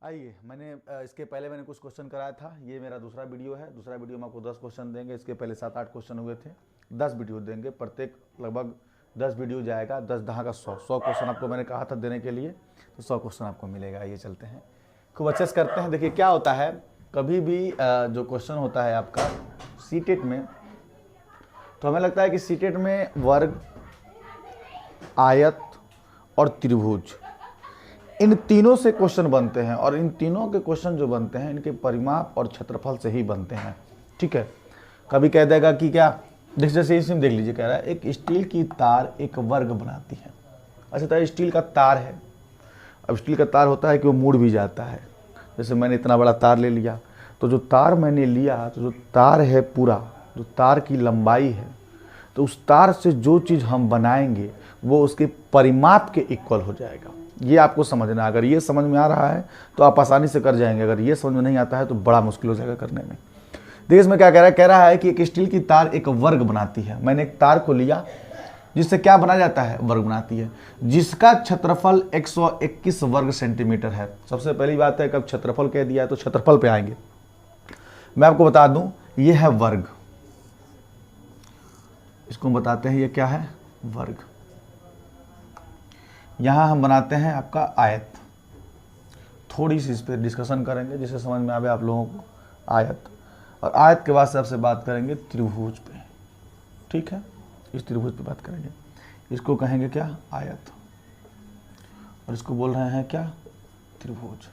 आइए, मैंने इसके पहले मैंने कुछ क्वेश्चन कराया था। ये मेरा दूसरा वीडियो है। दूसरा वीडियो में आपको 10 क्वेश्चन देंगे। इसके पहले 7-8 क्वेश्चन हुए थे। 10 वीडियो देंगे, प्रत्येक लगभग 10 वीडियो जाएगा। 10 दहा का 100 क्वेश्चन आपको मैंने कहा था देने के लिए, तो 100 क्वेश्चन आपको मिलेगा। ये चलते हैं, खूब अच्छे से करते हैं। देखिए क्या होता है, कभी भी जो क्वेश्चन होता है आपका सीटेट में, तो हमें लगता है कि सीटेट में वर्ग, आयत और त्रिभुज, इन तीनों से क्वेश्चन बनते हैं। और इन तीनों के क्वेश्चन जो बनते हैं इनके परिमाप और क्षेत्रफल से ही बनते हैं। ठीक है, कभी कह देगा कि क्या, जैसे इसमें देख लीजिए, कह रहा है एक स्टील की तार एक वर्ग बनाती है। अच्छा, तो स्टील का तार है। अब स्टील का तार होता है कि वो मुड़ भी जाता है। जैसे मैंने इतना बड़ा तार ले लिया, तो जो तार मैंने लिया, तो जो तार है पूरा, जो तार की लंबाई है, तो उस तार से जो चीज़ हम बनाएंगे वो उसके परिमाप के इक्वल हो जाएगा। ये आपको समझना। अगर ये समझ में आ रहा है तो आप आसानी से कर जाएंगे। अगर ये समझ में नहीं आता है तो बड़ा मुश्किल हो जाएगा करने में। देखिए इसमें क्या कह रहा है, कह रहा है कि एक स्टील की तार एक वर्ग बनाती है। मैंने एक तार को लिया जिससे क्या बना जाता है, वर्ग बनाती है, जिसका क्षेत्रफल 121 वर्ग सेंटीमीटर है। सबसे पहली बात है, कब क्षेत्रफल कह दिया है तो क्षेत्रफल पे आएंगे। मैं आपको बता दूं, ये है वर्ग, इसको बताते हैं ये क्या है, वर्ग। यहाँ हम बनाते हैं आपका आयत। थोड़ी सी इस पर डिस्कशन करेंगे जिससे समझ में आवे आप लोगों को आयत। और आयत के बाद से आपसे बात करेंगे त्रिभुज पे। ठीक है, इस त्रिभुज पे बात करेंगे। इसको कहेंगे क्या, आयत, और इसको बोल रहे हैं क्या, त्रिभुज।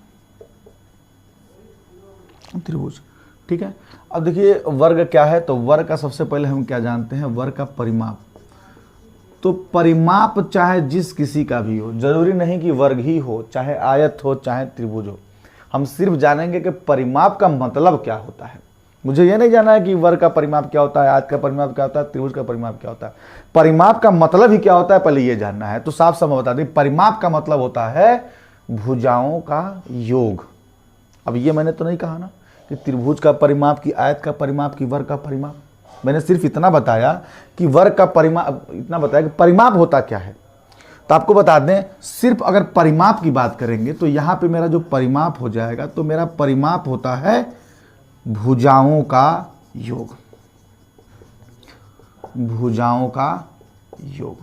त्रिभुज, ठीक है। अब देखिए वर्ग क्या है, तो वर्ग का सबसे पहले हम क्या जानते हैं, वर्ग का परिमाप। तो परिमाप चाहे जिस किसी का भी हो, जरूरी नहीं कि वर्ग ही हो, चाहे आयत हो चाहे त्रिभुज हो। हम सिर्फ जानेंगे कि परिमाप का मतलब क्या होता है। मुझे ये नहीं जानना है कि वर्ग का परिमाप क्या होता है, आयत का परिमाप क्या होता है, त्रिभुज का परिमाप क्या होता है। परिमाप का मतलब ही क्या होता है, पहले ये जानना है। तो साफ साफ बता दें, परिमाप का मतलब होता है भुजाओं का योग। अब ये मैंने तो नहीं कहा ना कि त्रिभुज का परिमाप, की आयत का परिमाप, की वर्ग का परिमाप। मैंने सिर्फ इतना बताया कि वर्ग का परिमाप, इतना बताया कि परिमाप होता क्या है। तो आपको बता दें, सिर्फ अगर परिमाप की बात करेंगे तो यहां पे मेरा जो परिमाप हो जाएगा, तो मेरा परिमाप होता है भुजाओं का योग। भुजाओं का योग,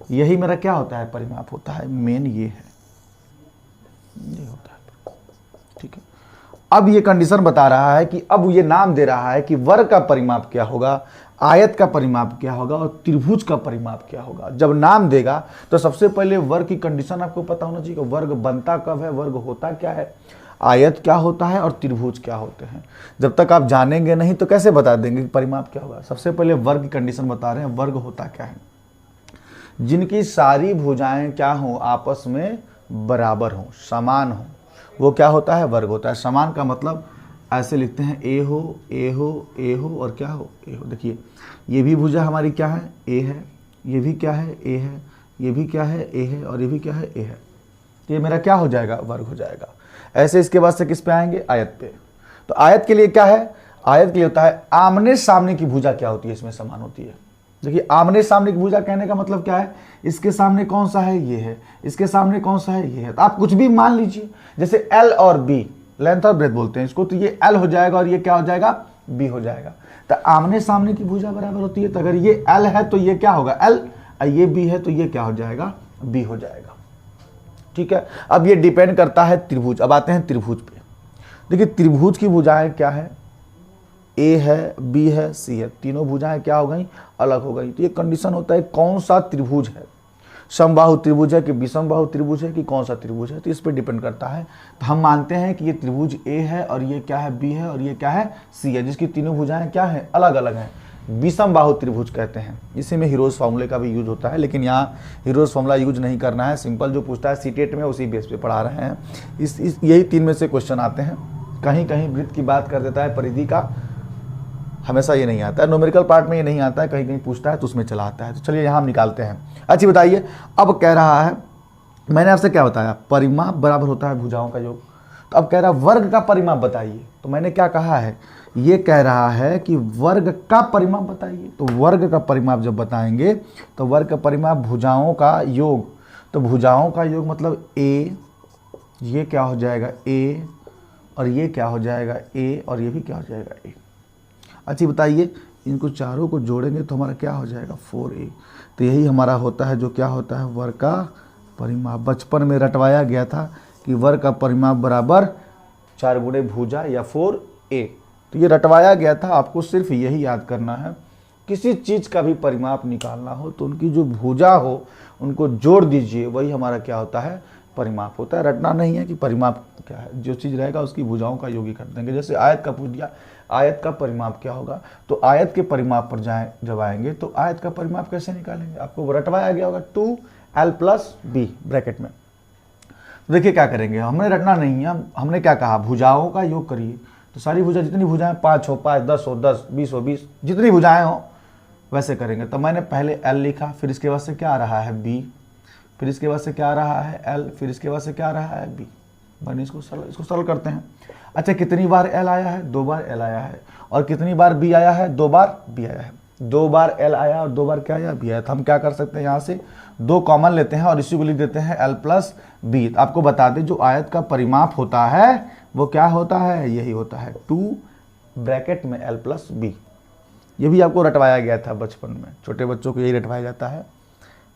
यही मेरा क्या होता है, परिमाप होता है। मेन ये है, ये होता है। ठीक है, अब ये कंडीशन बता रहा है कि अब ये नाम दे रहा है कि वर्ग का परिमाप क्या होगा, आयत का परिमाप क्या होगा और त्रिभुज का परिमाप क्या होगा। जब नाम देगा तो सबसे पहले वर्ग की कंडीशन आपको पता होना चाहिए कि वर्ग बनता कब है, वर्ग होता क्या है, आयत क्या होता है और त्रिभुज क्या होते हैं। जब तक आप जानेंगे नहीं तो कैसे बता देंगे कि परिमाप क्या होगा। सबसे पहले वर्ग की कंडीशन बता रहे हैं। वर्ग होता क्या है, जिनकी सारी भुजाएं क्या हो, आपस में बराबर हो, समान हो, वो क्या होता है, वर्ग होता है। समान का मतलब ऐसे लिखते हैं, ए हो, ए हो, ए हो और क्या हो, ए हो। देखिए ये भी भुजा हमारी क्या है, ए है, ये भी क्या है, ए है, ये भी क्या है, ए है, और ये भी क्या है, ए है। ये मेरा क्या हो जाएगा, वर्ग हो जाएगा। ऐसे इसके बाद से किस पे आएंगे, आयत पे। तो आयत के लिए क्या है, आयत के लिए होता है आमने सामने की भुजा क्या होती है, इसमें समान होती है। देखिए आमने सामने की भुजा कहने का मतलब क्या है, इसके सामने कौन सा है, ये है, इसके सामने कौन सा है, ये है। तो आप कुछ भी मान लीजिए, जैसे एल और बी, लेंथ और ब्रेथ बोलते हैं इसको, तो ये एल हो जाएगा और ये क्या हो जाएगा, बी हो जाएगा। तो आमने सामने की भुजा बराबर होती है। तो अगर ये एल है तो ये क्या होगा, एल, और ये बी है तो ये क्या हो जाएगा, बी हो जाएगा। ठीक है, अब ये डिपेंड करता है त्रिभुज। अब आते हैं त्रिभुज पे। देखिए त्रिभुज की भुजाएं क्या है, ए है, बी है, सी है, तीनों भुजाएं क्या हो गई, अलग हो गई। तो ये कंडीशन होता है कौन सा त्रिभुज है, समबाहु त्रिभुज है कि विषमबाहु त्रिभुज है कि कौन सा त्रिभुज है, तो इस पर डिपेंड करता है। तो हम मानते हैं कि ये त्रिभुज ए है और ये क्या है, बी है और ये क्या है, सी है, जिसकी तीनों भुजाएं क्या है, अलग अलग हैं। विषमबाहु त्रिभुज कहते हैं। इसी में हीरोज फार्मूले का भी यूज होता है, लेकिन यहाँ हीरोज फार्मूला यूज नहीं करना है। सिंपल जो पूछता है सीटेट में उसी बेस पे पढ़ा रहे हैं। यही तीन में से क्वेश्चन आते हैं। कहीं कहीं वृत्त की बात कर देता है, परिधि का हमेशा ये नहीं आता है, न्यूमेरिकल पार्ट में ये नहीं आता है, कहीं कहीं पूछता है तो उसमें चला आता है। तो चलिए यहाँ हम निकालते हैं। अच्छी बताइए, अब कह रहा है, मैंने आपसे क्या बताया, परिमाप बराबर होता है भुजाओं का योग। तो अब कह रहा है वर्ग का परिमाप बताइए। तो मैंने क्या कहा है, ये कह रहा है कि वर्ग का परिमाप बताइए। तो वर्ग का परिमाप जब बताएंगे तो वर्ग का परिमाप भुजाओं का योग। तो भुजाओं का योग मतलब ए, ये क्या हो जाएगा a, और ये क्या हो जाएगा a, और ये भी क्या हो जाएगा a। अच्छा बताइए, इनको चारों को जोड़ेंगे तो हमारा क्या हो जाएगा 4a। तो यही हमारा होता है, जो क्या होता है वर्ग का परिमाप। बचपन में रटवाया गया था कि वर्ग का परिमाप बराबर 4 गुणे भुजा या 4a। तो ये रटवाया गया था, आपको सिर्फ यही याद करना है। किसी चीज़ का भी परिमाप निकालना हो तो उनकी जो भुजा हो उनको जोड़ दीजिए, वही हमारा क्या होता है परिमाप होता है। रटना नहीं है कि परिमाप क्या है, जो चीज़ रहेगा उसकी भुजाओं का योग ही कर देंगे। जैसे आयत का पूछ दिया, आयत का परिमाप क्या होगा, तो आयत के परिमाप पर जब आएंगे तो आयत का परिमाप कैसे निकालेंगे, आपको रटवाया गया होगा 2l+b ब्रैकेट में। तो देखिए क्या करेंगे, हमने रटना नहीं है, हमने क्या कहा भुजाओं का योग करिए। तो सारी भुजा, जितनी भुजाएं 5 हो 5, 10 हो 10, 20 हो 20, जितनी भुजाएं हो वैसे करेंगे। तो मैंने पहले l लिखा, फिर इसके बाद से क्या आ रहा है b, फिर इसके बाद से क्या आ रहा है l, फिर इसके बाद से क्या आ रहा है b। मैंने इसको सरल करते हैं। अच्छा कितनी बार l आया है, 2 बार l आया है। और कितनी बार b आया है, 2 बार b आया है। 2 बार l आया और 2 बार क्या आया, b आया। तो हम क्या कर सकते हैं, यहाँ से 2 कॉमन लेते हैं और इसी को लिख देते हैं l+b। आपको बता दें जो आयत का परिमाप होता है वो क्या होता है, यही होता है 2 ब्रैकेट में l+b। ये भी आपको रटवाया गया था बचपन में, छोटे बच्चों को यही रटवाया जाता है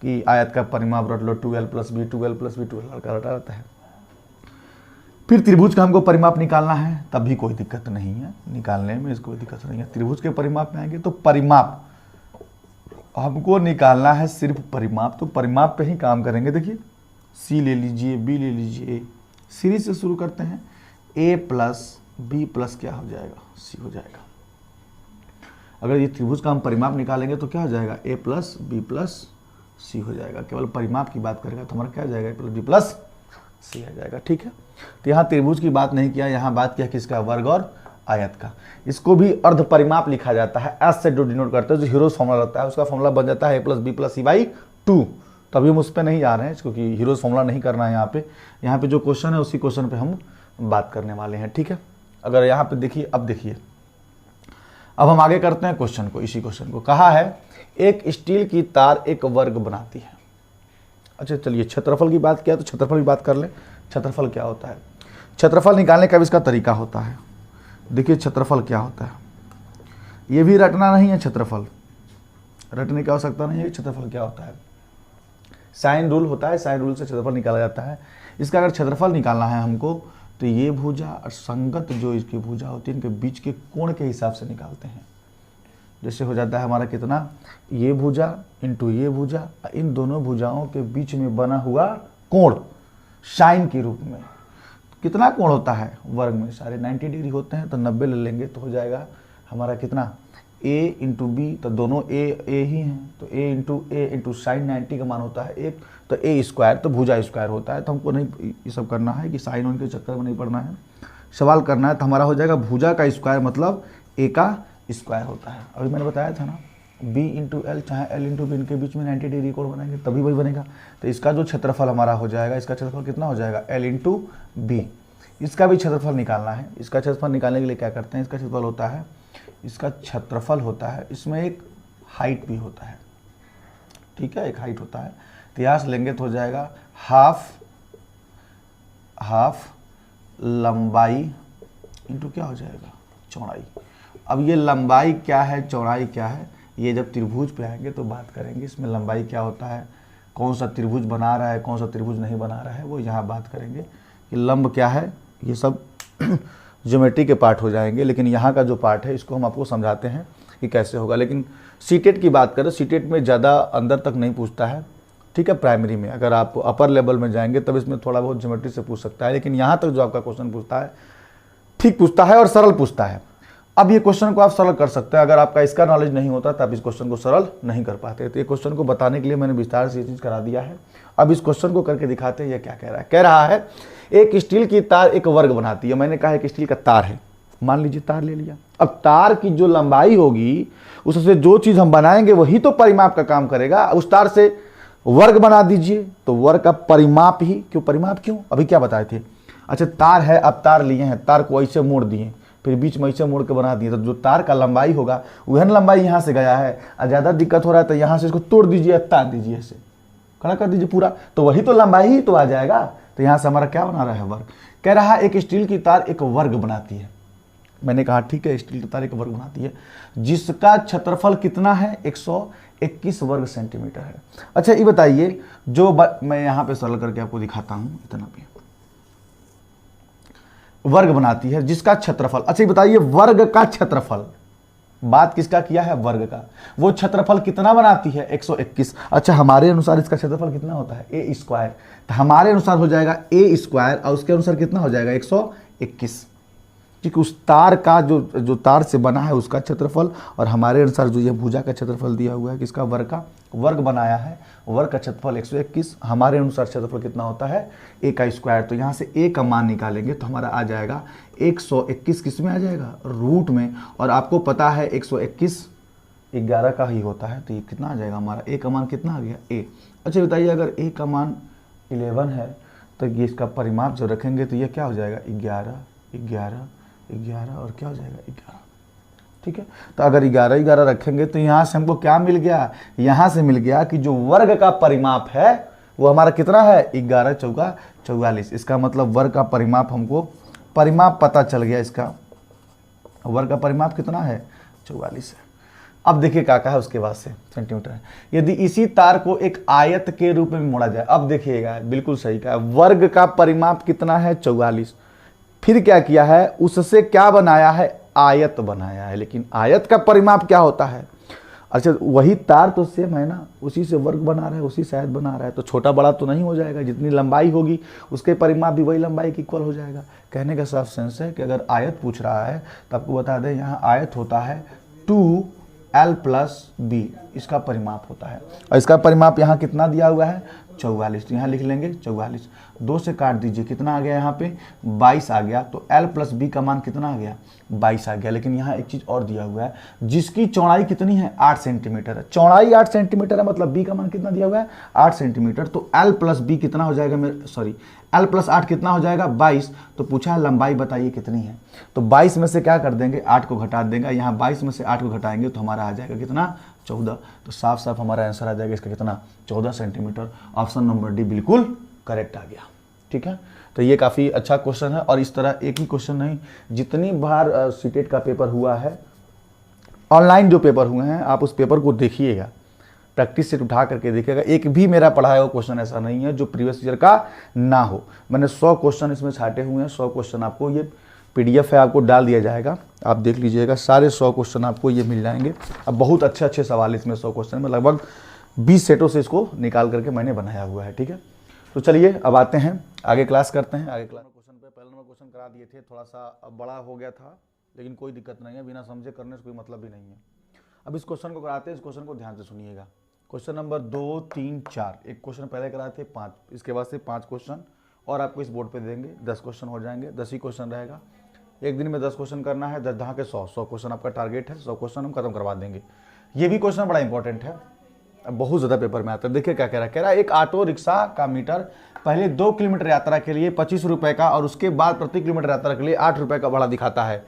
कि आयत का परिमाप रट लो 2l+b, 2l+b, 2l का रटा रहता है। फिर त्रिभुज का हमको परिमाप निकालना है, तब भी कोई दिक्कत नहीं है, निकालने में इसको कोई दिक्कत नहीं है। त्रिभुज के परिमाप में आएंगे तो परिमाप हमको निकालना है, सिर्फ परिमाप। तो परिमाप पे ही काम करेंगे। देखिए c ले लीजिए, b ले लीजिए, सीरीज से शुरू करते हैं। a+b+ क्या हो जाएगा, c हो जाएगा। अगर ये त्रिभुज का हम परिमाप निकालेंगे तो क्या हो जाएगा, a+b+c हो जाएगा। केवल परिमाप की बात करेगा तो हमारा क्या हो जाएगा, a+b+c आ जाएगा। ठीक है, तो यहाँ त्रिभुज की बात नहीं किया, यहाँ बात किया किसका, वर्ग और आयत का। इसको भी अर्ध परिमाप लिखा जाता है, एस से जो डिनोट करते हैं, जो हीरोज फॉर्मूला रहता है उसका फॉर्मूला बन जाता है a+b+c/2। तभी हम उस पर नहीं जा रहे हैं क्योंकि हीरोज फॉर्मूला नहीं करना है यहाँ पे जो क्वेश्चन है उसी क्वेश्चन पे हम बात करने वाले हैं। ठीक है, अगर यहाँ पे देखिए, अब देखिए, अब हम आगे करते हैं क्वेश्चन को। इसी क्वेश्चन को कहा है एक स्टील की तार एक वर्ग बनाती है। अच्छा चलिए, क्षेत्रफल की बात किया तो क्षेत्रफल की बात कर ले। क्षेत्रफल क्या होता है, क्षेत्रफल निकालने का भी इसका तरीका होता है। देखिए क्षेत्रफल क्या होता है, ये भी रटना नहीं है, क्षेत्रफल रटने की आवश्यकता नहीं है। क्षेत्रफल क्या होता है, साइन रूल होता है, साइन रूल से क्षेत्रफल निकाला जाता है। इसका अगर क्षेत्रफल निकालना है हमको तो ये भुजा और संगत जो इसकी भुजा होती है इनके बीच के कोण के हिसाब से निकालते हैं। जैसे हो जाता है हमारा कितना, ये भुजा इंटू ये भुजा, इन दोनों भुजाओं के बीच में बना हुआ कोण साइन के रूप में कितना कोण होता है, वर्ग में सारे 90 डिग्री होते हैं। तो 90 ले लेंगे तो हो जाएगा हमारा कितना, a इंटू बी, तो दोनों a ही हैं, तो a इंटू साइन 90 का मान होता है 1, तो a², तो भुजा स्क्वायर होता है। तो हमको नहीं ये सब करना है कि साइन उनके चक्कर में नहीं पड़ना है, सवाल करना है। तो हमारा हो जाएगा भुजा का स्क्वायर मतलब a का स्क्वायर होता है। अभी मैंने बताया था ना, b इंटू एल चाहे l इंटू बी, इनके बीच में 90 डिग्री कोण बनाएंगे तभी वही बनेगा। तो इसका जो क्षेत्रफल हमारा हो जाएगा, इसका क्षेत्रफल कितना हो जाएगा, l इंटू बी। इसका भी क्षेत्रफल निकालना है। इसका क्षेत्रफल निकालने के लिए क्या करते हैं, इसका क्षेत्रफल होता है, इसका क्षेत्रफल होता है, इसमें एक हाइट भी होता है। ठीक है, एक हाइट होता है। तो यहाँ से लेंगे तो हो जाएगा हाफ लंबाई इंटू क्या हो जाएगा, चौड़ाई। अब ये लंबाई क्या है, चौड़ाई क्या है, ये जब त्रिभुज पे आएंगे तो बात करेंगे। इसमें लंबाई क्या होता है, कौन सा त्रिभुज बना रहा है, कौन सा त्रिभुज नहीं बना रहा है, वो यहाँ बात करेंगे कि लंब क्या है। ये सब ज्योमेट्री के पार्ट हो जाएंगे, लेकिन यहाँ का जो पार्ट है इसको हम आपको समझाते हैं कि कैसे होगा। लेकिन सीटेट की बात करें, सीटेट में ज़्यादा अंदर तक नहीं पूछता है। ठीक है, प्राइमरी में अगर आप अपर लेवल में जाएंगे तब इसमें थोड़ा बहुत ज्योमेट्री से पूछ सकता है, लेकिन यहाँ तक जो आपका क्वेश्चन पूछता है ठीक पूछता है और सरल पूछता है। अब ये क्वेश्चन को आप सरल कर सकते हैं। अगर आपका इसका नॉलेज नहीं होता तो आप इस क्वेश्चन को सरल नहीं कर पाते। तो ये क्वेश्चन को बताने के लिए मैंने विस्तार से ये चीज़ करा दिया है। अब इस क्वेश्चन को करके दिखाते हैं ये क्या कह रहा है। कह रहा है एक स्टील की तार एक वर्ग बनाती है। मैंने कहा एक स्टील का तार है, मान लीजिए तार ले लिया। अब तार की जो लंबाई होगी उससे जो चीज़ हम बनाएंगे वही तो परिमाप का काम करेगा। उस तार से वर्ग बना दीजिए तो वर्ग का परिमाप ही, क्यों परिमाप क्यों, अभी क्या बताए थे। अच्छा तार है, अब तार लिए हैं, तार को ऐसे मोड़ दिए, फिर बीच में ऐसे मोड़ के बना दिए, तो जो तार का लंबाई होगा वह लंबाई यहाँ से गया है। और ज़्यादा दिक्कत हो रहा है तो यहाँ से इसको तोड़ दीजिए, तार दीजिए, ऐसे खड़ा कर दीजिए पूरा, तो वही तो लंबाई ही तो आ जाएगा। तो यहाँ से हमारा क्या बना रहा है, वर्ग। कह रहा है एक स्टील की तार एक वर्ग बनाती है। मैंने कहा ठीक है, स्टील की तार एक वर्ग बनाती है जिसका क्षेत्रफल कितना है, 121 वर्ग सेंटीमीटर है। अच्छा ये बताइए, मैं यहाँ पे सरल करके आपको दिखाता हूँ, इतना भी वर्ग बनाती है जिसका क्षेत्रफल। अच्छा ये बताइए, वर्ग का क्षेत्रफल, बात किसका किया है, वर्ग का, वो क्षेत्रफल कितना बनाती है, 121। अच्छा हमारे अनुसार इसका क्षेत्रफल कितना होता है, ए स्क्वायर, तो हमारे अनुसार हो जाएगा ए स्क्वायर और उसके अनुसार कितना हो जाएगा, 121, क्योंकि उस तार का जो तार से बना है उसका क्षेत्रफल, और हमारे अनुसार जो ये भुजा का क्षेत्रफल दिया हुआ है किसका, वर्ग का, वर्ग बनाया है, वर्ग का क्षेत्रफल 121, हमारे अनुसार क्षेत्रफल कितना होता है, ए का स्क्वायर। तो यहाँ से ए का मान निकालेंगे तो हमारा आ जाएगा 121, किस में आ जाएगा, रूट में, और आपको पता है 121 11 का ही होता है, तो ये कितना आ जाएगा हमारा, ए का मान कितना आ गया, ए। अच्छा बताइए, अगर ए का मान 11 है तो ये इसका परिमाप जो रखेंगे तो ये क्या हो जाएगा, 11 11 11 और क्या हो जाएगा, 11। ठीक है, तो अगर 11 11 रखेंगे तो यहाँ से हमको क्या मिल गया, यहाँ से मिल गया कि जो वर्ग का परिमाप है वो हमारा कितना है, 11 चौका 44। इसका मतलब वर्ग का परिमाप, हमको परिमाप पता चल गया, इसका वर्ग का परिमाप कितना है, 44 है। अब देखिए क्या कहा है उसके बाद से, सेंटीमीटर है। यदि इसी तार को एक आयत के रूप में मोड़ा जाए, अब देखिएगा बिल्कुल सही कहा, वर्ग का परिमाप कितना है, 44, फिर क्या किया है, उससे क्या बनाया है, आयत बनाया है। लेकिन आयत का परिमाप क्या होता है, अच्छा वही तार तो सेम है ना, उसी से वर्ग बना रहा है, उसी से आयत बना रहा है, तो छोटा बड़ा तो नहीं हो जाएगा, जितनी लंबाई होगी उसके परिमाप भी वही लंबाई के इक्वल हो जाएगा। कहने का साफ सेंस है कि अगर आयत पूछ रहा है तो आपको बता दें, यहाँ आयत होता है 2l + b, इसका परिमाप होता है, और इसका परिमाप यहाँ कितना दिया हुआ है, 44, तो यहाँ लिख लेंगे 44, 2 से काट दीजिए, कितना आ गया यहाँ पे, 22 आ गया। तो l + b का मान कितना आ गया, 22 आ गया। लेकिन यहाँ एक चीज़ और दिया हुआ है, जिसकी चौड़ाई कितनी है, 8 सेंटीमीटर है, चौड़ाई 8 सेंटीमीटर है, मतलब b का मान कितना दिया हुआ है, 8 सेंटीमीटर। तो l + b कितना हो जाएगा, l + 8 कितना हो जाएगा, 22। तो पूछा है लंबाई बताइए कितनी है, तो 22 में से क्या कर देंगे, 8 को घटा देंगे, यहाँ 22 में से 8 को घटाएंगे तो हमारा आ जाएगा कितना, 14। तो साफ साफ हमारा आंसर आ जाएगा इसका कितना, 14 सेंटीमीटर। ऑप्शन नंबर डी बिल्कुल करेक्ट आ गया। ठीक है, तो ये काफ़ी अच्छा क्वेश्चन है, और इस तरह एक ही क्वेश्चन नहीं, जितनी बार सीटेट का पेपर हुआ है, ऑनलाइन जो पेपर हुए हैं, आप उस पेपर को देखिएगा, प्रैक्टिस सेट उठा करके देखिएगा, एक भी मेरा पढ़ाया हुआ क्वेश्चन ऐसा नहीं है जो प्रीवियस ईयर का ना हो। मैंने 100 क्वेश्चन इसमें छाटे हुए हैं, 100 क्वेश्चन आपको, ये PDF है, आपको डाल दिया जाएगा, आप देख लीजिएगा, सारे 100 क्वेश्चन आपको ये मिल जाएंगे। अब बहुत अच्छे अच्छे सवाल इसमें 100 क्वेश्चन में, लगभग 20 सेटों से इसको निकाल करके मैंने बनाया हुआ है। ठीक है, तो चलिए अब आते हैं आगे, क्लास करते हैं। आगे क्लास क्वेश्चन पे पहले नंबर क्वेश्चन करा दिए थे, थोड़ा सा बड़ा हो गया था, लेकिन कोई दिक्कत नहीं है, बिना समझे करने से कोई मतलब भी नहीं है। अब इस क्वेश्चन को कराते हैं, इस क्वेश्चन को ध्यान से सुनिएगा। क्वेश्चन नंबर 2, 3, 4, एक क्वेश्चन पहले कराए थे 5, इसके बाद से 5 क्वेश्चन और आपको इस बोर्ड पे देंगे, 10 क्वेश्चन हो जाएंगे, 10 ही क्वेश्चन रहेगा। एक दिन में 10 क्वेश्चन करना है, 10 दहा के 100 क्वेश्चन आपका टारगेट है, 100 क्वेश्चन हम खत्म करवा देंगे। ये भी क्वेश्चन बड़ा इंपॉर्टेंट है, बहुत ज़्यादा पेपर में आता है। देखिए क्या कह रहा है, एक ऑटो रिक्शा का मीटर पहले 2 किलोमीटर यात्रा के लिए 25 रुपये का और उसके बाद प्रति किलोमीटर यात्रा के लिए 8 रुपये का भाड़ा दिखाता है।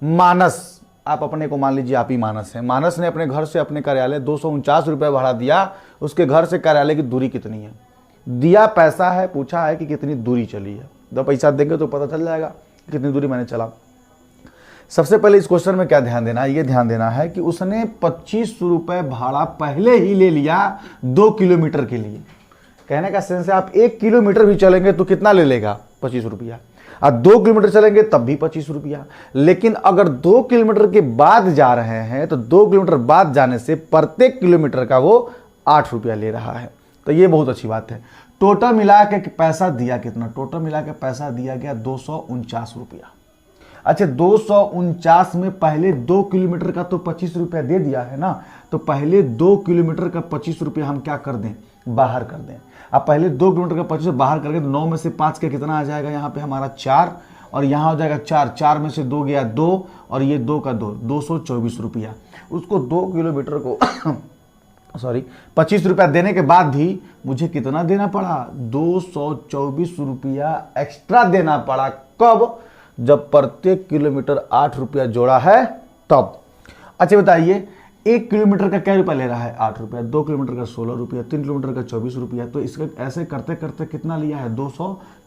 मानस, आप अपने को मान लीजिए आप ही मानस हैं, मानस ने अपने घर से अपने कार्यालय 249 रुपये भाड़ा दिया, उसके घर से कार्यालय की दूरी कितनी है, दिया पैसा है, पूछा है कि कितनी दूरी चली है। जब पैसा देंगे तो पता चल जाएगा कितनी दूरी मैंने चला। सबसे पहले इस क्वेश्चन में क्या ध्यान देना है, ये ध्यान देना है कि उसने 25 रुपये भाड़ा पहले ही ले लिया 2 किलोमीटर के लिए। कहने का सेंस है, आप 1 किलोमीटर भी चलेंगे तो कितना ले लेगा, 25 रुपया, और 2 किलोमीटर चलेंगे तब भी 25 रुपया। लेकिन अगर 2 किलोमीटर के बाद जा रहे हैं तो 2 किलोमीटर बाद जाने से प्रत्येक किलोमीटर का वो 8 रुपया ले रहा है, तो ये बहुत अच्छी बात है। टोटल मिला के पैसा दिया कितना, टोटल मिला के पैसा दिया गया 249 रुपया। अच्छा 249 में पहले 2 किलोमीटर का तो 25 रुपया दे दिया है ना, तो पहले 2 किलोमीटर का 25 रुपया हम क्या कर दें, बाहर कर दें। अब पहले 2 किलोमीटर का 25 बाहर करके 9 में से 5 का कितना आ जाएगा, यहाँ पे हमारा 4, और यहाँ हो जाएगा 4, 4 में से 2 गया 2, और ये 2 का 2, 224 रुपया। उसको 2 किलोमीटर को 25 रुपया देने के बाद भी मुझे कितना देना पड़ा, 224 रुपया एक्स्ट्रा देना पड़ा। कब, जब प्रत्येक किलोमीटर 8 रुपया जोड़ा है तब। अच्छा बताइए, 1 किलोमीटर का क्या रुपया ले रहा है, 8 रुपया, 2 किलोमीटर का 16 रुपया, 3 किलोमीटर का 24 रुपया, तो इसका ऐसे करते करते कितना लिया है,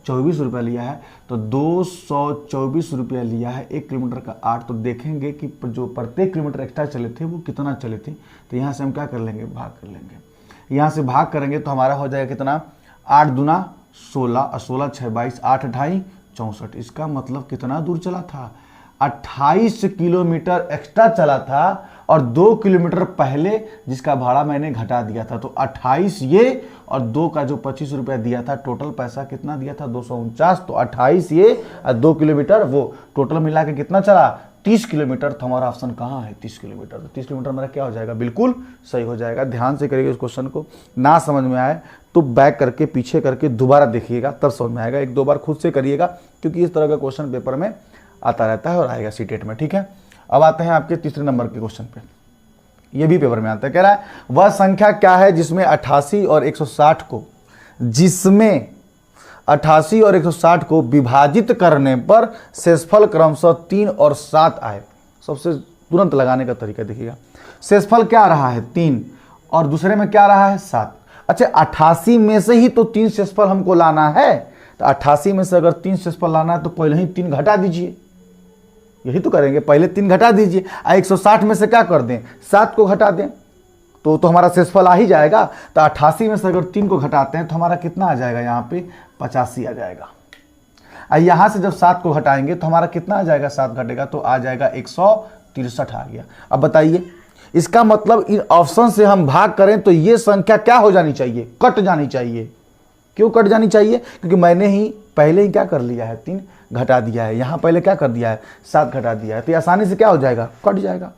₹24 लिया है, तो 224 रुपया लिया है 1 किलोमीटर का 8। तो देखेंगे कि जो प्रत्येक किलोमीटर एक्स्ट्रा चले थे वो कितना चले थे। तो यहाँ से हम क्या कर लेंगे, भाग कर लेंगे। यहाँ से भाग करेंगे तो हमारा हो जाएगा कितना, 8 दूना 16 और 16 6 22, 8 अठाई 64। इसका मतलब कितना दूर चला था, 28 किलोमीटर एक्स्ट्रा चला था, और 2 किलोमीटर पहले जिसका भाड़ा मैंने घटा दिया था। तो 28 ये और 2 का जो 25 रुपया दिया था, टोटल पैसा कितना दिया था 249। तो 28 ये और 2 किलोमीटर वो, टोटल मिला के कितना चला 30 किलोमीटर। तो हमारा ऑप्शन कहाँ है 30 किलोमीटर। तो 30 किलोमीटर हमारा क्या हो जाएगा, बिल्कुल सही हो जाएगा। ध्यान से करिएगा इस क्वेश्चन को, ना समझ में आए तो बैक करके पीछे करके दोबारा देखिएगा, तब समझ में आएगा। 1-2 बार खुद से करिएगा, क्योंकि इस तरह का क्वेश्चन पेपर में आता रहता है और आएगा सीटेट में, ठीक है। अब आते हैं आपके तीसरे नंबर के क्वेश्चन पे, ये भी पेपर में आता है। कह रहा है वह संख्या क्या है जिसमें 88 और 160 को विभाजित करने पर शेषफल क्रमशः 3 और 7 आए। सबसे तुरंत लगाने का तरीका देखिएगा, शेषफल क्या रहा है 3 और दूसरे में क्या रहा है 7। अच्छा 88 में से ही तो 3 शेषफल हमको लाना है, तो 88 में से अगर 3 शेषफल लाना है तो पहले ही 3 घटा दीजिए, यही तो करेंगे, पहले 3 घटा दीजिए। 160 में से क्या कर दें, 7 को घटा दें, तो हमारा शेषफल आ ही जाएगा। तो 88 में से अगर 3 को घटाते हैं तो हमारा कितना आ जाएगा, यहाँ पे 85 आ जाएगा। यहाँ से जब 7 को घटाएंगे तो हमारा कितना आ जाएगा, 7 घटेगा तो आ जाएगा 163 आ गया। अब बताइए, इसका मतलब इन ऑप्शन से हम भाग करें तो ये संख्या क्या हो जानी चाहिए, कट जानी चाहिए। क्यों कट जानी चाहिए, क्योंकि मैंने ही पहले ही क्या कर लिया है, 3 घटा दिया है, यहाँ पहले क्या कर दिया है, 7 घटा दिया है। तो आसानी से क्या हो जाएगा, कट जाएगा।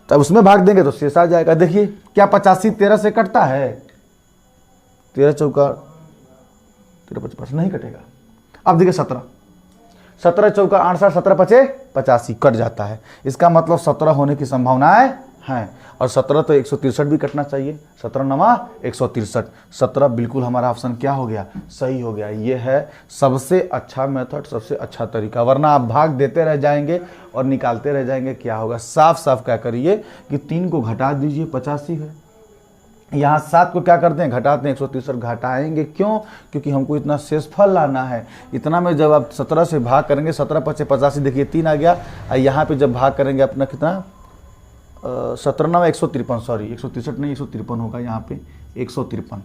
तब उसमें भाग देंगे तो शेष आ जाएगा। देखिए क्या 85 13 से कटता है, 13 चौका 13 55 नहीं कटेगा। अब देखिए 17 चौका 68, 17 पचे 85 कट जाता है। इसका मतलब 17 होने की संभावनाएं हैं, और 17 तो 163 भी कटना चाहिए, 17 नमा 163, 17 बिल्कुल हमारा ऑप्शन क्या हो गया, सही हो गया। ये है सबसे अच्छा मेथड, सबसे अच्छा तरीका, वरना आप भाग देते रह जाएंगे और निकालते रह जाएंगे। क्या होगा, साफ साफ क्या करिए कि 3 को घटा दीजिए, 85 है। यहाँ 7 को क्या करते हैं, घटाते हैं, 163 घटाएंगे। क्यों, क्योंकि हमको इतना शेषफल लाना है। इतना में जब आप 17 से भाग करेंगे, 17 पचे 85, देखिए 3 आ गया। और यहाँ पे जब भाग करेंगे अपना कितना, 17 9 153, सॉरी 163 नहीं 153 होगा यहाँ पे 153,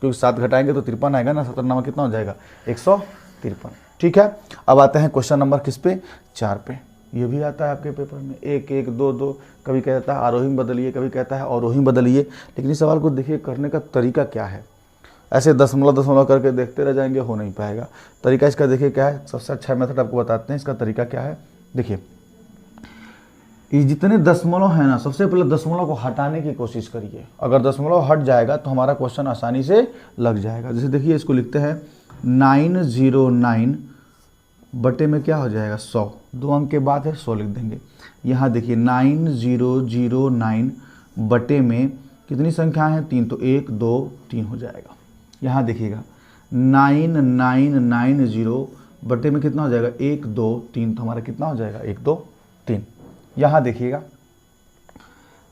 क्योंकि 7 घटाएंगे तो 53 आएगा ना, 17 9 कितना हो जाएगा 153। ठीक है। अब आते हैं क्वेश्चन नंबर किस पे, 4 पे। ये भी आता है आपके पेपर में, 1 1 2 2, कभी कहता है आरोही में बदलिए, कभी कहता है अवरोही में बदलिए। लेकिन इस सवाल को देखिए करने का तरीका क्या है, ऐसे दशमलव करके देखते रह जाएंगे, हो नहीं पाएगा। तरीका इसका देखिए क्या है, सबसे अच्छा मेथड आपको बताते हैं। इसका तरीका क्या है, देखिए ये जितने दशमलव है ना, सबसे पहले दशमलव को हटाने की कोशिश करिए। अगर दशमलव हट जाएगा तो हमारा क्वेश्चन आसानी से लग जाएगा। जैसे देखिए इसको लिखते हैं 909 बटे में क्या हो जाएगा 100, 2 अंक के बाद है 100 लिख देंगे। यहाँ देखिए 9009 बटे में कितनी संख्या है 3, तो 1 2 3 हो जाएगा। यहाँ देखिएगा 9990 बटे में कितना हो जाएगा 1 2 3, तो हमारा कितना हो जाएगा 1 2 3। यहाँ देखिएगा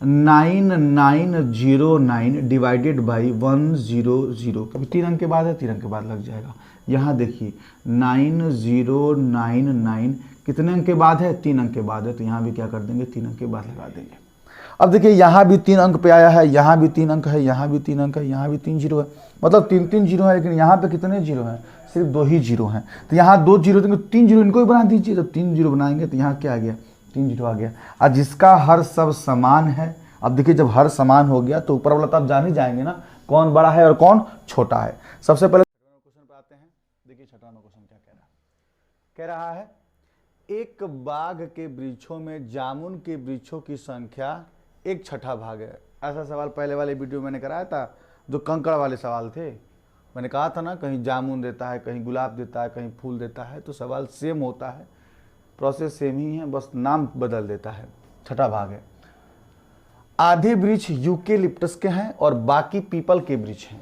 9909 डिवाइडेड बाई 100, क्योंकि 3 अंक के बाद है, 3 अंक के बाद लग जाएगा। यहाँ देखिए 9099 कितने अंक के बाद है, 3 अंक के बाद है, तो यहाँ भी क्या कर देंगे 3 अंक के बाद लगा देंगे। अब देखिए यहाँ भी 3 अंक पे आया है, यहाँ भी 3 अंक है, यहाँ भी 3 अंक है, यहाँ भी 3 जीरो है, मतलब 3 जीरो है। लेकिन यहाँ पे कितने जीरो हैं, सिर्फ 2 ही जीरो हैं। तो यहाँ 2 जीरो देंगे, 3 जीरो इनको ही बना दीजिए। जब 3 जीरो बनाएंगे तो यहाँ क्या आ गया 3 जीरो आ गया। और जिसका हर सब समान है, अब देखिए जब हर समान हो गया तो ऊपर वाला तो आप जान ही जाएंगे ना कौन बड़ा है और कौन छोटा है। सबसे पहले क्वेश्चन पे आते हैं। देखिए 6वां क्वेश्चन क्या कह रहा है, एक बाग के वृक्षों में जामुन के वृक्षों की संख्या 1/6 भाग है। ऐसा सवाल पहले वाले वीडियो मैंने कराया था, जो कंकड़ वाले सवाल थे। मैंने कहा था ना, कहीं जामुन देता है, कहीं गुलाब देता है, कहीं फूल देता है, तो सवाल सेम होता है, प्रोसेस सेम ही है, बस नाम बदल देता है। 6वां भाग है, आधे वृक्ष यूकेलिप्टस के हैं और बाकी पीपल के वृक्ष हैं।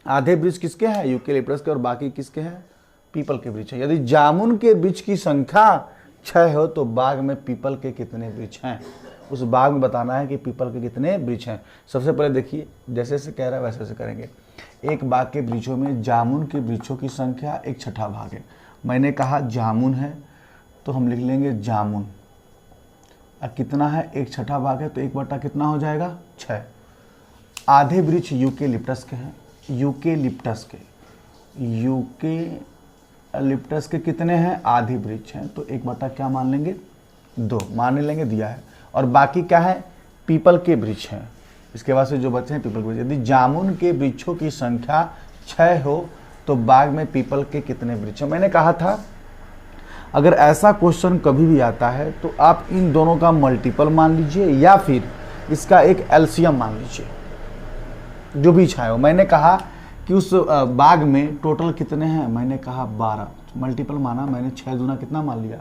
आधे वृक्ष किसके हैं, यूकेलिप्टस के, और बाकी किसके हैं, पीपल के वृक्ष हैं। यदि जामुन के वृक्ष की संख्या 6 हो तो बाग में पीपल के कितने वृक्ष हैं, उस बाग में बताना है कि पीपल के कितने वृक्ष हैं। सबसे पहले देखिए जैसे से कह रहा है वैसे से करेंगे। एक बाग के वृक्षों में जामुन के वृक्षों की संख्या 1/6 भाग है। मैंने कहा जामुन है तो हम लिख लेंगे जामुन, और कितना है 1/6 भाग है तो 1 कितना हो जाएगा 6। आधे वृक्ष यूकेलिप्टस के हैं, यूकेलिप्टस के कितने हैं, आधे वृक्ष हैं, तो 1 क्या मान लेंगे 2 मान लेंगे, दिया है। और बाकी क्या है, पीपल के वृक्ष हैं, इसके बाद से जो बचे हैं पीपल के वृक्ष। यदि जामुन के वृक्षों की संख्या 6 हो तो बाग में पीपल के कितने वृक्ष हैं। मैंने कहा था अगर ऐसा क्वेश्चन कभी भी आता है तो आप इन दोनों का मल्टीपल मान लीजिए या फिर इसका एक एलसीएम मान लीजिए, जो भी इच्छा हो। मैंने कहा कि उस बाग में टोटल कितने हैं, मैंने कहा 12, मल्टीपल माना मैंने, 6 दूना कितना मान लिया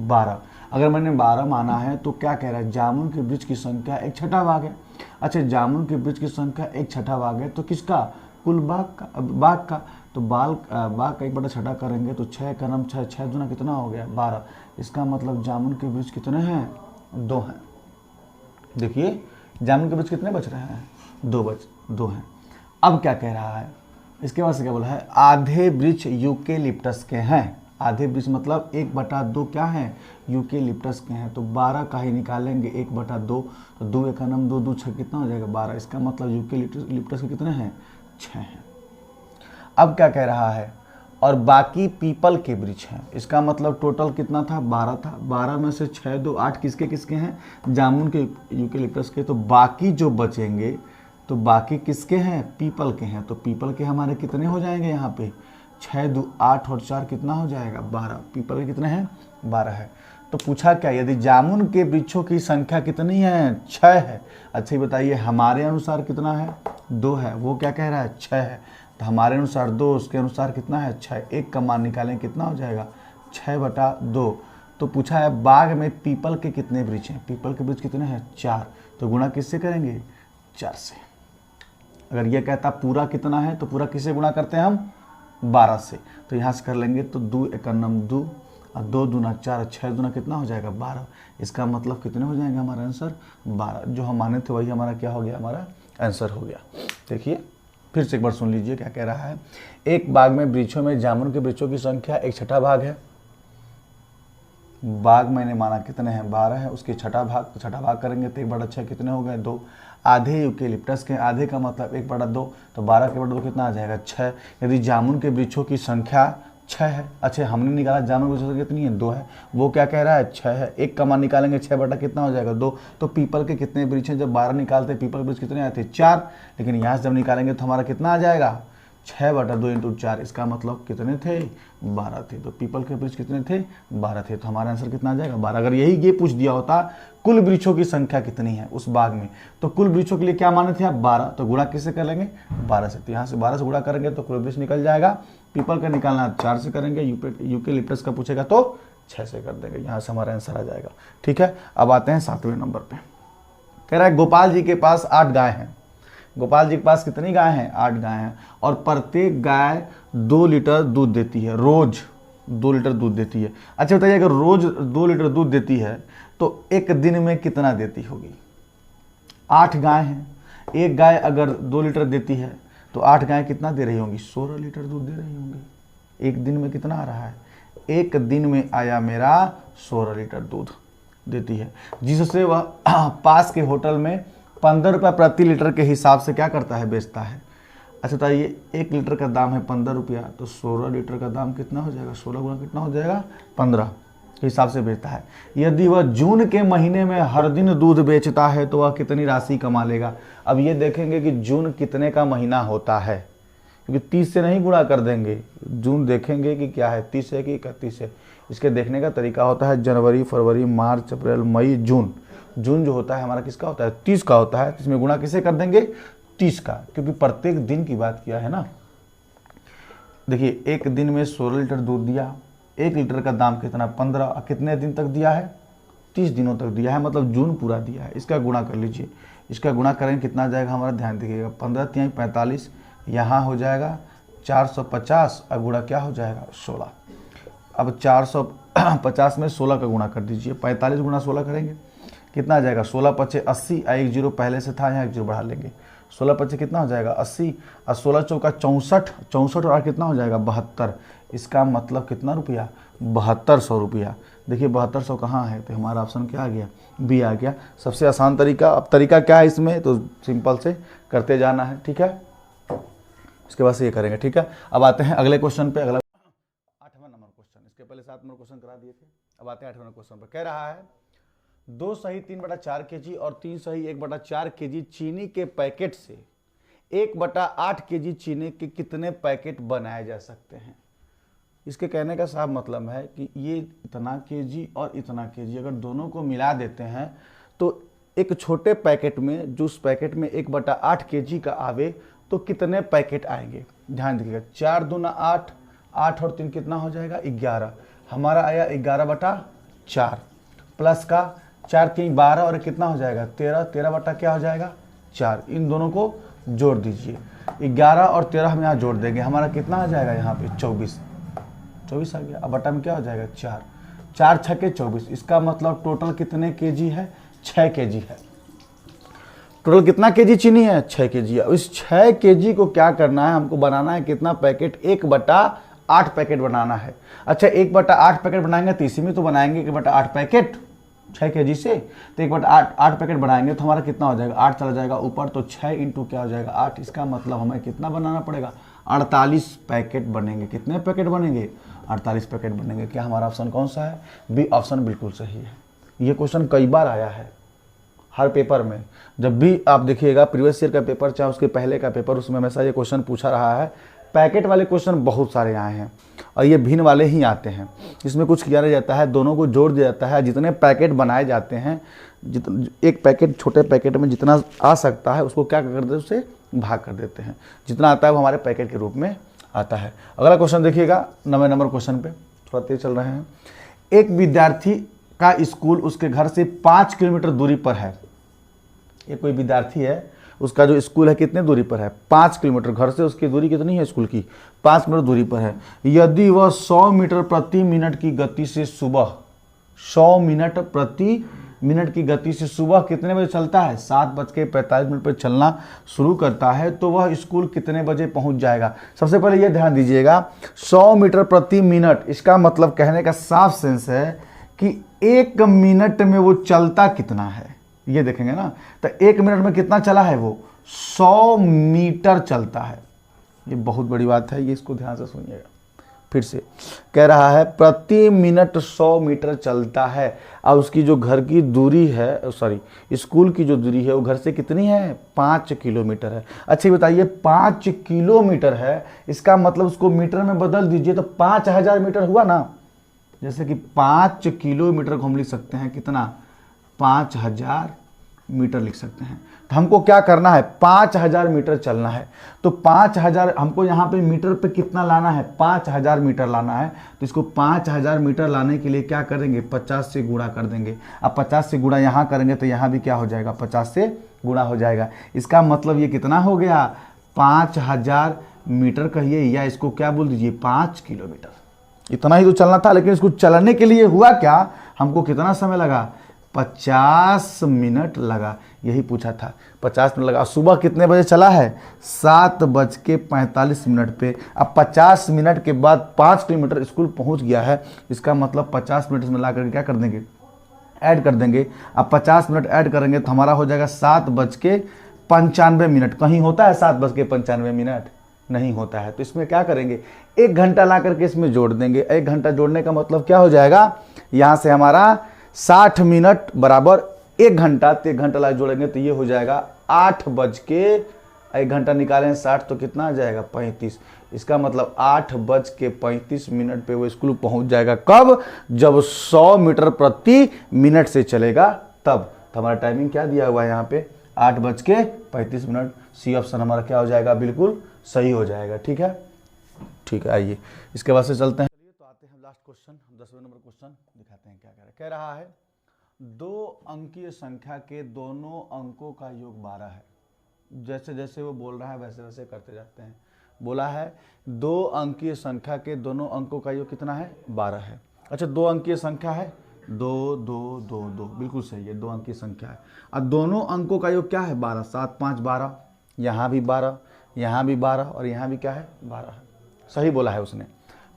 12। अगर मैंने 12 माना है तो क्या कह रहा है, जामुन के वृक्ष की संख्या 1/6 भाग है। अच्छा, जामुन के वृक्ष की संख्या 1/6 भाग है तो किसका, कुल बाग का, तो बाग का 1/6 करेंगे तो 6 का नाम 6, 6 दूना कितना हो गया 12। इसका मतलब जामुन के वृक्ष कितने हैं, 2 हैं। देखिए जामुन के वृक्ष कितने बच रहे हैं, 2 हैं। अब क्या कह रहा है, इसके बाद से क्या बोला है, आधे वृक्ष यूकेलिप्टस के हैं। आधे वृक्ष मतलब 1/2 क्या है, यूकेलिप्टस के हैं, तो 12 का ही निकालेंगे 1/2, तो 2 1 नाम 2, 2 6 कितना हो जाएगा 12। इसका मतलब यूकेलिप्टस के कितने हैं, 6 हैं। अब क्या कह रहा है, और बाकी पीपल के वृक्ष हैं। इसका मतलब टोटल कितना था, 12 था, 12 में से 6 2 8 किसके किसके हैं, जामुन के यूकेलिप्टस के, तो बाकी जो बचेंगे तो बाकी किसके हैं, पीपल के हैं। तो पीपल के हमारे कितने हो जाएंगे यहाँ पे, 6 2 8 और 4 कितना हो जाएगा 12। पीपल के कितने हैं, 12 है। तो पूछा क्या, यदि जामुन के वृक्षों की संख्या कितनी है, 6 है। अच्छा ये बताइए हमारे अनुसार कितना है, 2 है, वो क्या कह रहा है 6 है, तो हमारे अनुसार 2, उसके अनुसार कितना है 6। 1 का मान निकालें कितना हो जाएगा 6/2। तो पूछा है बाग में पीपल के कितने वृक्ष हैं, पीपल के वृक्ष कितने हैं 4, तो गुणा किससे करेंगे 4 से। अगर ये कहता पूरा कितना है तो पूरा किससे गुणा करते हैं हम, 12 से, तो यहाँ से कर लेंगे तो 2 1 9 2 और 2 दूना 4, 6 दूना कितना हो जाएगा 12। इसका मतलब कितने हो जाएंगे हमारा आंसर 12। जो हम माने थे वही हमारा क्या हो गया, हमारा आंसर हो गया। देखिए फिर से एक बार सुन लीजिए क्या कह रहा है, एक बाग में वृक्षों में जामुन के वृक्षों की संख्या 1/6 भाग है। बाग मैंने माना कितने हैं 12 है, उसके 6 भाग, तो 6 भाग करेंगे तो 1/6 कितने हो गए 2। आधे यूकेलिप्टस के, आधे का मतलब 1/2, तो 12 के 2 कितना आ जाएगा 6। यदि जामुन के वृक्षों की संख्या 6 है, अच्छा हमने निकाला जामुन की संख्या कितनी है 2 है, वो क्या कह रहा है 6 है। 1 का मान निकालेंगे 6 कितना हो जाएगा 2। तो पीपल के कितने वृक्ष हैं, जब 12 निकालते हैं पीपल के वृक्ष कितने आते हैं 4, लेकिन यहाँ से जब निकालेंगे तो हमारा कितना आ जाएगा 6/2 × 4। इसका मतलब कितने थे 12 थे। तो पीपल के वृक्ष कितने थे 12 थे, तो हमारा आंसर कितना आ जाएगा 12। अगर यही ये पूछ दिया होता कुल वृक्षों की संख्या कितनी है उस बाग में, तो कुल वृक्षों के लिए क्या माने थे आप 12, तो गुणा किससे कर लेंगे 12 से। तो यहाँ से 12 से गुणा करेंगे तो कुल वृक्ष निकल जाएगा। पीपल का निकालना 4 से करेंगे, यूकेलिप्टस का पूछेगा तो 6 से कर देंगे, यहाँ से हमारा आंसर आ जाएगा। ठीक है, अब आते हैं 7वें नंबर पे। कह रहा है गोपाल जी के पास 8 गाय हैं। गोपाल जी के पास कितनी गाय हैं 8 गाय हैं, और प्रत्येक गाय 2 लीटर दूध देती है, रोज 2 लीटर दूध देती है। अच्छा बताइए अगर रोज 2 लीटर दूध देती है तो एक दिन में कितना देती होगी। 8 गाय हैं, एक गाय अगर 2 लीटर देती है तो 8 गाय कितना दे रही होंगी 16 लीटर दूध दे रही होंगी। एक दिन में कितना आ रहा है, एक दिन में आया मेरा 16 लीटर दूध देती है, जिससे वह पास के होटल में 15 रुपये प्रति लीटर के हिसाब से क्या करता है बेचता है। अच्छा बताइए 1 लीटर का दाम है 15 रुपया, तो 16 लीटर का दाम कितना हो जाएगा, 16 गुना कितना हो जाएगा 15 के हिसाब से बेचता है। यदि वह जून के महीने में हर दिन दूध बेचता है तो वह कितनी राशि कमा लेगा। अब ये देखेंगे कि जून कितने का महीना होता है, क्योंकि 30 से नहीं गुणा कर देंगे, जून देखेंगे कि क्या है 30 है कि 31 है। इसके देखने का तरीका होता है जनवरी फरवरी मार्च अप्रैल मई जून। जून जो होता है हमारा किसका होता है 30 का होता है, इसमें गुणा किसे कर देंगे 30 का, क्योंकि प्रत्येक दिन की बात किया है ना। देखिए एक दिन में 16 लीटर दूध दिया, 1 लीटर का दाम कितना 15, कितने दिन तक दिया है 30 दिनों तक दिया है, मतलब जून पूरा दिया है। इसका गुणा कर लीजिए, इसका गुणा करेंगे कितना आ जाएगा हमारा, ध्यान दीजिएगा 15 3 45, यहाँ हो जाएगा 450 और गुणा क्या हो जाएगा 16। अब 450 में 16 का गुणा कर दीजिए, 45 गुणा 16 करेंगे कितना आ जाएगा 16 × 5 = 80, 1 0 पहले से था यहाँ 1 0 बढ़ा लेंगे 16 कितना हो जाएगा 80, और 16 चौका 64, 64 और 8 कितना हो जाएगा 72। इसका मतलब कितना रुपया 7200 रुपया। देखिए 7200 कहाँ है, तो हमारा ऑप्शन क्या आ गया, बी आ गया। सबसे आसान तरीका। अब तरीका क्या है इसमें, तो सिंपल से करते जाना है, ठीक है। इसके बाद से ये करेंगे, ठीक है। अब आते हैं अगले क्वेश्चन पे। अगला 8वां नंबर क्वेश्चन, इसके पहले 7 नंबर क्वेश्चन करा दिए थे। अब आते हैं 8वें क्वेश्चन पर। कह रहा है 2 सही 3/4 kg और 3 सही 1/4 kg चीनी के पैकेट से 1/8 kg चीनी के कितने पैकेट बनाए जा सकते हैं। इसके कहने का साफ मतलब है कि ये इतना केजी और इतना केजी अगर दोनों को मिला देते हैं तो एक छोटे पैकेट में, जो उस पैकेट में 1/8 kg का आवे तो कितने पैकेट आएंगे। ध्यान दीजिएगा, 4 दूना 8, 8 और 3 कितना हो जाएगा 11। हमारा आया 11/4 प्लस का 4 3 12 और कितना हो जाएगा 13, 13 बटा क्या हो जाएगा 4। इन दोनों को जोड़ दीजिए, 11 और 13 हम यहाँ जोड़ देंगे, हमारा कितना आ जाएगा यहाँ पे 24 आ गया। अब बटा में क्या हो जाएगा 4, 4 6 24। इसका मतलब टोटल कितने केजी है 6 केजी है। टोटल कितना केजी चीनी है 6 केजी है। इस 6 केजी को क्या करना है, हमको बनाना है कितना पैकेट 1/8 पैकेट बनाना है। अच्छा 1/8 पैकेट बनाएंगे तो इसी में तो बनाएंगे 1/8 पैकेट 6 केजी से, तो 1/8 पैकेट बनाएंगे तो हमारा कितना हो जाएगा 8 चला जाएगा ऊपर, तो 6 इंटू क्या हो जाएगा 8। इसका मतलब हमें कितना बनाना पड़ेगा 48 पैकेट बनेंगे। कितने पैकेट बनेंगे 48 पैकेट बनेंगे। क्या हमारा ऑप्शन कौन सा है, बी ऑप्शन बिल्कुल सही है। ये क्वेश्चन कई बार आया है हर पेपर में। जब भी आप देखिएगा प्रीवियस ईयर का पेपर चाहे उसके पहले का पेपर, उसमें हमेशा ये क्वेश्चन पूछा रहा है। पैकेट वाले क्वेश्चन बहुत सारे आए हैं और ये भिन्न वाले ही आते हैं। इसमें कुछ किया नहीं जाता है, दोनों को जोड़ दिया जाता है। जितने पैकेट बनाए जाते हैं, एक पैकेट छोटे पैकेट में जितना आ सकता है उसको क्या कर देते हैं, उससे भाग कर देते हैं। जितना आता है वो हमारे पैकेट के रूप में आता है। अगला क्वेश्चन देखिएगा 9वें नंबर क्वेश्चन पे, थोड़ा तेज चल रहे हैं। एक विद्यार्थी का स्कूल उसके घर से 5 किलोमीटर दूरी पर है। ये कोई विद्यार्थी है, उसका जो स्कूल है कितने दूरी पर है 5 किलोमीटर। घर से उसकी दूरी कितनी है स्कूल की 5 किलोमीटर दूरी पर है। यदि वह 100 मीटर प्रति मिनट की गति से सुबह 100 मिनट प्रति मिनट की गति से सुबह कितने बजे चलता है 7:45 पर चलना शुरू करता है, तो वह स्कूल कितने बजे पहुंच जाएगा। सबसे पहले यह ध्यान दीजिएगा 100 मीटर प्रति मिनट, इसका मतलब कहने का साफ सेंस है कि 1 मिनट में वो चलता कितना है, ये देखेंगे ना। तो 1 मिनट में कितना चला है वो 100 मीटर चलता है। ये बहुत बड़ी बात है, ये इसको ध्यान से सुनिएगा। फिर से कह रहा है प्रति मिनट 100 मीटर चलता है और उसकी जो घर की दूरी है, स्कूल की जो दूरी है वो घर से कितनी है 5 किलोमीटर है। अच्छा बताइए 5 किलोमीटर है, इसका मतलब उसको मीटर में बदल दीजिए तो 5000 मीटर हुआ ना। जैसे कि 5 किलोमीटर को हम लिख सकते हैं कितना 5000 मीटर लिख सकते हैं। तो हमको क्या करना है 5000 मीटर चलना है, तो 5000 हमको यहाँ पे मीटर पे कितना लाना है 5000 मीटर लाना है। तो इसको 5000 मीटर लाने के लिए क्या करेंगे 50 से गुणा कर देंगे। अब 50 से गुणा यहाँ करेंगे तो यहाँ भी क्या हो जाएगा 50 से गुणा हो जाएगा। इसका मतलब ये कितना हो गया 5000 मीटर कहिए, या इसको क्या बोल दीजिए 5 किलोमीटर। इतना ही तो चलना था, लेकिन इसको चलने के लिए हुआ क्या, हमको कितना समय लगा 50 मिनट लगा। यही पूछा था 50 मिनट लगा। सुबह कितने बजे चला है 7:45 पे। अब 50 मिनट के बाद 5 किलोमीटर स्कूल पहुंच गया है। इसका मतलब 50 मिनट में ला करके क्या कर देंगे ऐड कर देंगे। अब 50 मिनट ऐड करेंगे तो हमारा हो जाएगा 7:95। कहीं होता है 7:95, नहीं होता है। तो इसमें क्या करेंगे 1 घंटा ला करके इसमें जोड़ देंगे। 1 घंटा जोड़ने का मतलब क्या हो जाएगा, यहाँ से हमारा 60 मिनट बराबर 1 घंटा, तो 1 घंटा ला जोड़ेंगे तो ये हो जाएगा 8 घंटा निकालें 60 तो कितना आ जाएगा 35। इसका मतलब 8:35 पे वो स्कूल पहुंच जाएगा। कब, जब 100 मीटर प्रति मिनट से चलेगा तब। तो हमारा टाइमिंग क्या दिया हुआ है यहाँ पे 8:35। सी ऑप्शन हमारा क्या हो जाएगा बिल्कुल सही हो जाएगा। ठीक है, ठीक है। आइए इसके बाद से चलते हैं। तो आते हैं लास्ट क्वेश्चन, 10वें नंबर क्वेश्चन दिखाते हैं क्या कह रहा है 2 अंकीय संख्या के दोनों अंकों का योग 12 है। जैसे जैसे वो बोल रहा है वैसे वैसे करते जाते हैं। बोला है 2 अंकीय संख्या के दोनों अंकों का योग कितना है 12 है। अच्छा 2 अंकीय संख्या है 2 2 2 2, बिल्कुल सही है 2 अंकीय संख्या है। और दोनों अंकों का योग क्या है 12, 7 5 12। यहाँ भी 12, यहाँ भी 12 और यहाँ भी क्या है 12 है। सही बोला है उसने।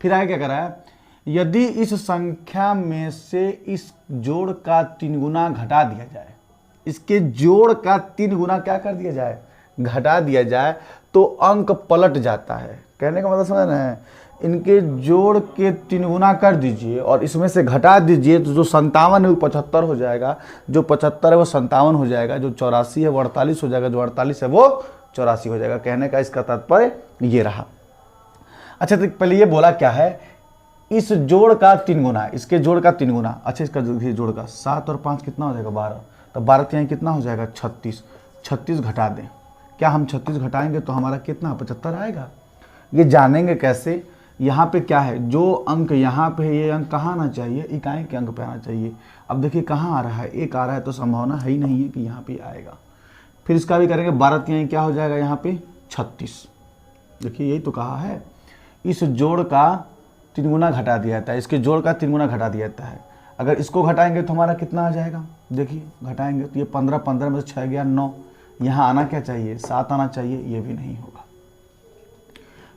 फिर आगे क्या करा है, यदि इस संख्या में से इस जोड़ का 3 गुना घटा दिया जाए, इसके जोड़ का 3 गुना क्या कर दिया जाए, घटा दिया जाए, तो अंक पलट जाता है। कहने का मतलब समझ रहे हैं, इनके जोड़ के 3 गुना कर दीजिए और इसमें से घटा दीजिए, तो जो 57 है वो 75 हो जाएगा, जो 75 है वो 57 हो जाएगा, जो 84 है वो 48 हो जाएगा, जो 48 है वो 84 हो जाएगा। कहने का इसका तात्पर्य ये रहा। अच्छा, तो पहले ये बोला क्या है, इस जोड़ का 3 गुना, इसके जोड़ का 3 गुना। अच्छा, इसका जोड़ का 7 और 5 कितना हो जाएगा 12, तो 12 यहाँ कितना हो जाएगा 36। 36 घटा दें, क्या हम 36 घटाएंगे तो हमारा कितना 75 आएगा। ये जानेंगे कैसे, यहाँ पे क्या है, जो अंक यहाँ पे है ये अंक कहाँ आना चाहिए, इकाई के अंक पे आना चाहिए। अब देखिए कहाँ आ रहा है, 1 आ रहा है, तो संभावना है ही नहीं है कि यहाँ पे आएगा। फिर इसका भी करेंगे, 12 यहाँ क्या हो जाएगा यहाँ पे 36। देखिए यही तो कहा है, इस जोड़ का 3 गुना घटा दिया जाता है, इसके जोड़ का 3 गुना घटा दिया जाता है। अगर इसको घटाएंगे तो हमारा कितना आ जाएगा, देखिए घटाएंगे तो ये 15, 15 में से 6 गया 9, यहाँ आना क्या चाहिए 7 आना चाहिए, ये भी नहीं होगा।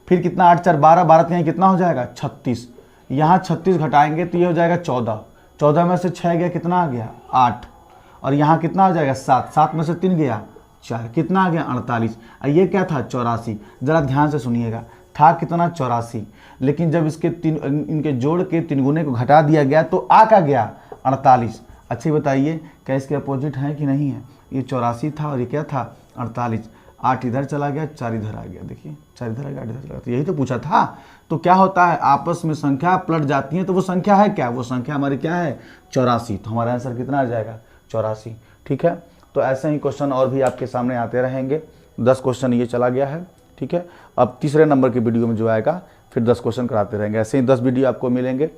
फिर कितना 8 4 12, 12 यहाँ कितना हो जाएगा 36, यहाँ 36 घटाएंगे तो ये हो जाएगा 14, 14 में से 6 गया कितना आ गया 8, और यहाँ कितना हो जाएगा 7, 7 में से 3 गया 4, कितना आ गया 48। ये क्या था 84। जरा ध्यान से सुनिएगा, था कितना 84, लेकिन जब इसके इनके जोड़ के 3 गुने को घटा दिया गया तो आ का गया 48। अच्छी बताइए क्या इसके अपोजिट है कि नहीं है, ये 84 था और ये क्या था 48। 8 इधर चला गया, 4 इधर आ गया, देखिए 4 इधर आ गया, 8 इधर चला गया। तो यही तो पूछा था। तो क्या होता है, आपस में संख्या पलट जाती है, तो वो संख्या है क्या, वो संख्या हमारी क्या है 84। तो हमारा आंसर कितना आ जाएगा 84। ठीक है, तो ऐसे ही क्वेश्चन और भी आपके सामने आते रहेंगे। 10 क्वेश्चन ये चला गया है। ठीक है, अब तीसरे नंबर की वीडियो में जो आएगा फिर 10 क्वेश्चन कराते रहेंगे। ऐसे ही 10 वीडियो आपको मिलेंगे।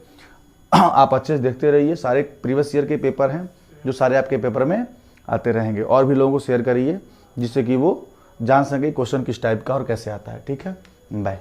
आप अच्छे से देखते रहिए, सारे प्रीवियस ईयर के पेपर हैं जो सारे आपके पेपर में आते रहेंगे। और भी लोगों को शेयर करिए जिससे कि वो जान सके क्वेश्चन किस टाइप का और कैसे आता है। ठीक है, बाय।